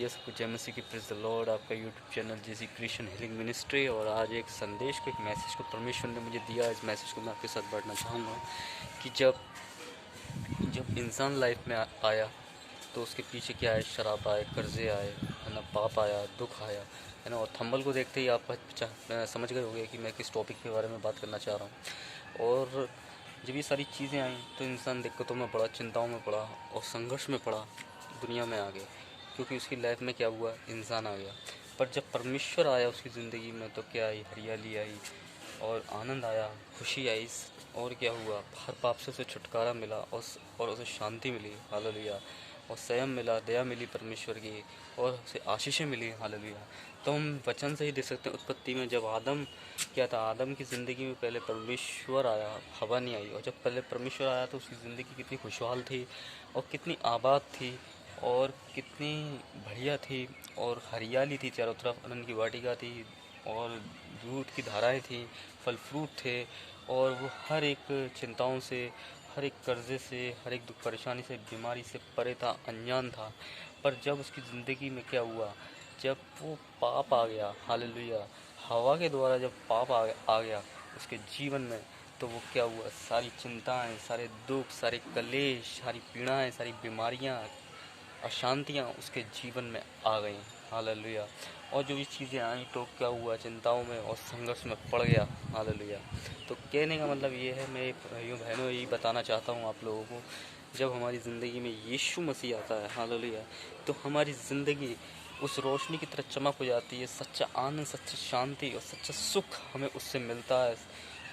ये सब कुछ जय मसीह की प्रेज़ द लॉर्ड, आपका यूट्यूब चैनल जेसी क्रिश्चियन हीलिंग मिनिस्ट्री। और आज एक संदेश को, एक मैसेज को परमेश्वर ने मुझे दिया। इस मैसेज को मैं आपके साथ बांटना चाहूँगा कि जब इंसान लाइफ में आया तो उसके पीछे क्या है, शराब आए, कर्जे आए, है ना, पाप आया, दुख आया, है ना। और थंबल को देखते ही आप समझ गए होंगे कि मैं किस टॉपिक के बारे में बात करना चाह रहा हूँ। और जब ये सारी चीज़ें आई तो इंसान दिक्कतों में पड़ा, चिंताओं में पड़ा और संघर्ष में पड़ा, दुनिया में आ गया, क्योंकि उसकी लाइफ में क्या हुआ, इंसान आ गया। पर जब परमेश्वर आया उसकी ज़िंदगी में तो क्या आई, हरियाली आई और आनंद आया, खुशी आई। और क्या हुआ, हर पाप से उसे छुटकारा मिला और उसे शांति मिली, हालेलुया। और संयम मिला, दया मिली परमेश्वर की, और उसे आशीषें मिली, हालेलुया। तो हम वचन से ही देख सकते हैं, उत्पत्ति में जब आदम क्या था, आदम की ज़िंदगी में पहले परमेश्वर आया, हवा नहीं आई। और जब पहले परमेश्वर आया तो उसकी ज़िंदगी कितनी खुशहाल थी और कितनी आबाद थी और कितनी बढ़िया थी, और हरियाली थी चारों तरफ, आनंद की वाटिका थी और दूध की धाराएं थी, फल फ्रूट थे। और वो हर एक चिंताओं से, हर एक कर्जे से, हर एक दुख परेशानी से, बीमारी से परे था, अनजान था। पर जब उसकी ज़िंदगी में क्या हुआ, जब वो पाप आ गया, हालेलुया, हवा के द्वारा जब पाप आ गया उसके जीवन में, तो वो क्या हुआ, सारी चिंताएं, सारे दुख, सारे कलेश, सारी पीड़ाएं, सारी बीमारियां, अशांतियाँ उसके जीवन में आ गई, हालेलुया। और जो ये चीज़ें आई तो क्या हुआ, चिंताओं में और संघर्ष में पड़ गया, हालेलुया। तो कहने का मतलब ये है, मैं भाइयों बहनों यही बताना चाहता हूँ आप लोगों को, जब हमारी ज़िंदगी में यीशु मसीह आता है, हालेलुया, तो हमारी ज़िंदगी उस रोशनी की तरह चमक हो जाती है। सच्चा आनंद, सच्ची शांति और सच्चा सुख हमें उससे मिलता है,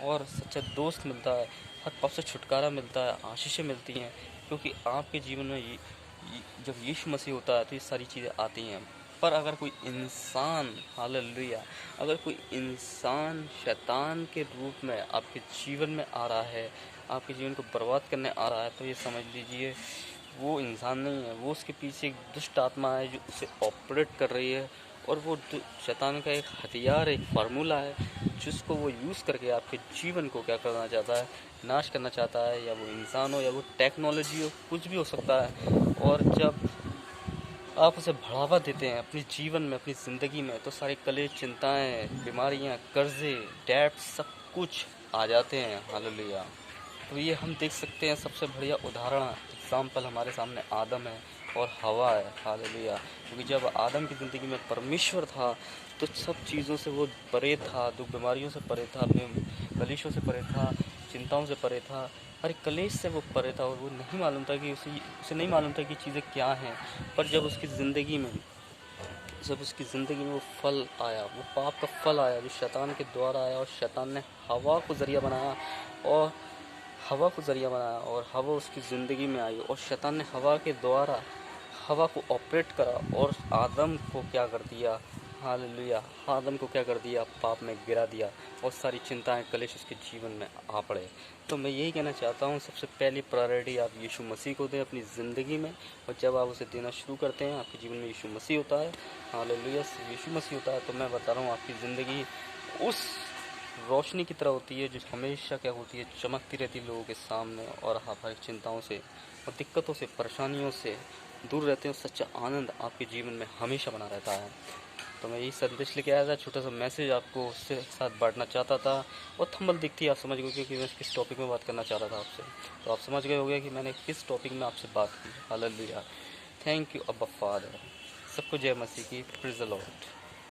और सच्चा दोस्त मिलता है, हर पाप से छुटकारा मिलता है, आशीषें मिलती हैं। क्योंकि आपके जीवन में जब यीशु मसीह होता है तो ये सारी चीज़ें आती हैं। पर अगर कोई इंसान, हालेलुया, अगर कोई इंसान शैतान के रूप में आपके जीवन में आ रहा है, आपके जीवन को बर्बाद करने आ रहा है, तो ये समझ लीजिए वो इंसान नहीं है, वो उसके पीछे एक दुष्ट आत्मा है जो उसे ऑपरेट कर रही है। और वो शैतान का एक हथियार, एक फार्मूला है जिसको वो यूज़ करके आपके जीवन को क्या करना चाहता है, नाश करना चाहता है। या वो इंसान हो या वो टेक्नोलॉजी हो, कुछ भी हो सकता है। और जब आप उसे बढ़ावा देते हैं अपने जीवन में, अपनी ज़िंदगी में, तो सारे कलेश, चिंताएं, बीमारियां, कर्जे, डेट, सब कुछ आ जाते हैं, हालेलुया। तो ये हम देख सकते हैं, सबसे बढ़िया उदाहरण, एग्जाम्पल हमारे सामने आदम है और हवा है, हालेलुया। क्योंकि जब आदम की ज़िंदगी में परमेश्वर था तो सब चीज़ों से वो परे था, दुख बीमारियों से परे था, कलेशों से परे था, चिंताओं से परे था, हर एक कलेश से वो परे था। और वो नहीं मालूम था कि उसे नहीं मालूम था कि चीज़ें क्या हैं। पर जब उसकी ज़िंदगी में वो फल आया, वो पाप का फल आया जो शैतान के द्वारा आया, और शैतान ने हवा को ज़रिया बनाया, और हवा उसकी ज़िंदगी में आई, और शैतान ने हवा के द्वारा हवा को ऑपरेट करा और आदम को क्या कर दिया, हालेलुया, आदम को क्या कर दिया, पाप में गिरा दिया, और सारी चिंताएं, कलेश उसके जीवन में आ पड़े। तो मैं यही कहना चाहता हूँ, सबसे पहली प्रायोरिटी आप यीशु मसीह को दें अपनी ज़िंदगी में। और जब आप उसे देना शुरू करते हैं, आपके जीवन में यीशु मसीह होता है, हालेलुया, यीशु मसीह होता है, तो मैं बता रहा हूँ आपकी ज़िंदगी उस रोशनी की तरह होती है जो हमेशा क्या होती है, चमकती रहती है लोगों के सामने। और आप हर चिंताओं से और दिक्कतों से, परेशानियों से दूर रहते हैं, और सच्चा आनंद आपके जीवन में हमेशा बना रहता है। तो मैं यही संदेश लेके आया था, छोटा सा मैसेज आपको उससे साथ बांटना चाहता था। और थंबल दिखती है, आप समझ गए कि मैं किस टॉपिक में बात करना चाह रहा था आपसे। तो आप समझ गए होंगे कि मैंने किस टॉपिक में आपसे बात की, हालेलुया। थैंक यू अब्बा फादर। सबको जय मसीह की, प्रेज़ द लॉर्ड।